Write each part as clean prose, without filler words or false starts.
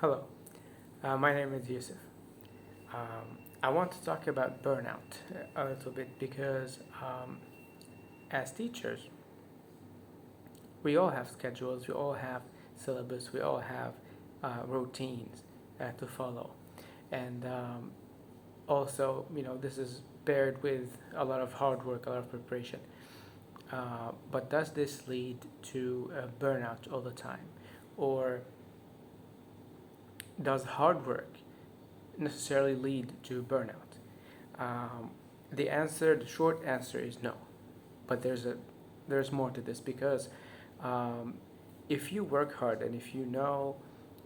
Hello, my name is Yusuf. I want to talk about burnout a little bit because as teachers, we all have schedules, we all have syllabus, we all have routines to follow. And also, this is paired with a lot of hard work, a lot of preparation. But does this lead to burnout all the time? Or does hard work necessarily lead to burnout? Um, the short answer is no. But there's more to this because um, if you work hard and if you know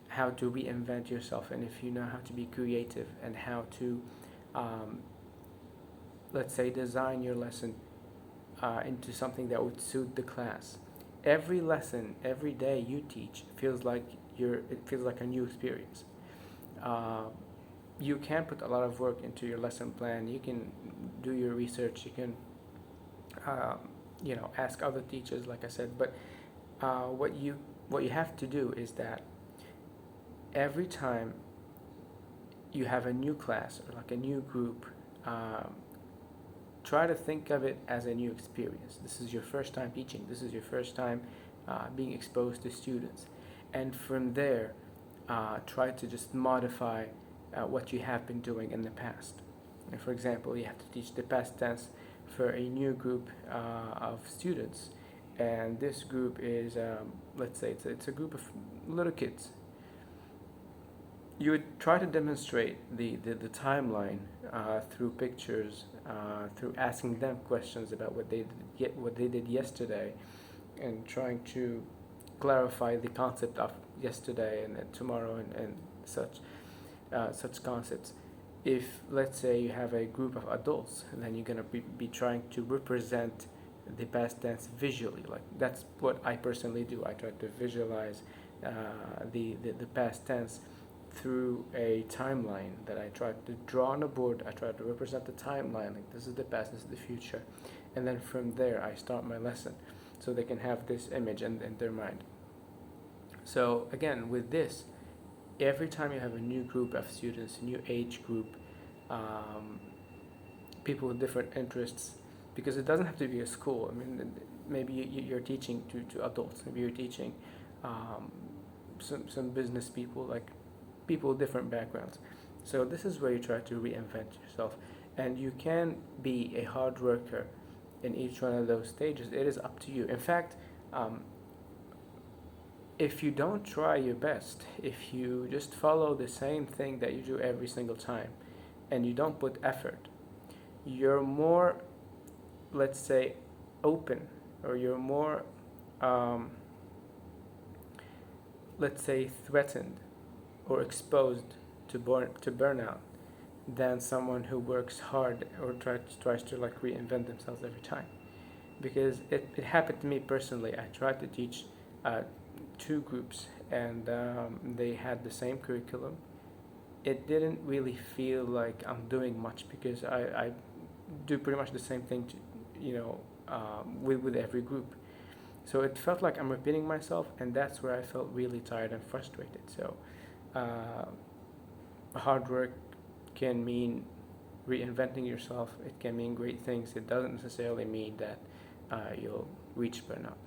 how to reinvent yourself and if you know how to be creative and how to, um, let's say, design your lesson into something that would suit the class, every lesson, every day you teach it feels like a new experience. Uh, you can put a lot of work into your lesson plan. You can do your research. You can um, ask other teachers, like I said. But what you have to do is that every time you have a new class or like a new group, um, try to think of it as a new experience. This is your first time teaching. This is your first time being exposed to students, and from there, try to just modify what you have been doing in the past. And for example, you have to teach the past tense for a new group of students, and this group is, let's say, it's a group of little kids. You would try to demonstrate the timeline through pictures, through asking them questions about what they did yesterday, and trying to clarify the concept of yesterday and tomorrow and such concepts. If, let's say, you have a group of adults, then you're going to be trying to represent the past tense visually. Like, that's what I personally do. I try to visualize the past tense through a timeline that I try to draw on a board. I try to represent the timeline, like this is the past, this is the future, and then from there I start my lesson so they can have this image in their mind. So again, with this, every time you have a new group of students, a new age group, um, people with different interests, because it doesn't have to be a school. I mean, maybe you're teaching to adults, maybe you're teaching um, some business people, like people with different backgrounds. So this is where you try to reinvent yourself, and you can be a hard worker in each one of those stages. It is up to you. In fact, um, if you don't try your best, if you just follow the same thing that you do every single time, and you don't put effort, you're more, let's say, open, or you're more, um, let's say, threatened or exposed to burnout than someone who works hard or tries to like reinvent themselves every time. Because it happened to me personally. I tried to teach uh, two groups, and they had the same curriculum. It didn't really feel like I'm doing much because I do pretty much the same thing with every group. So it felt like I'm repeating myself, and that's where I felt really tired and frustrated. So uh, hard work can mean reinventing yourself. It can mean great things. It doesn't necessarily mean that you'll reach burnout.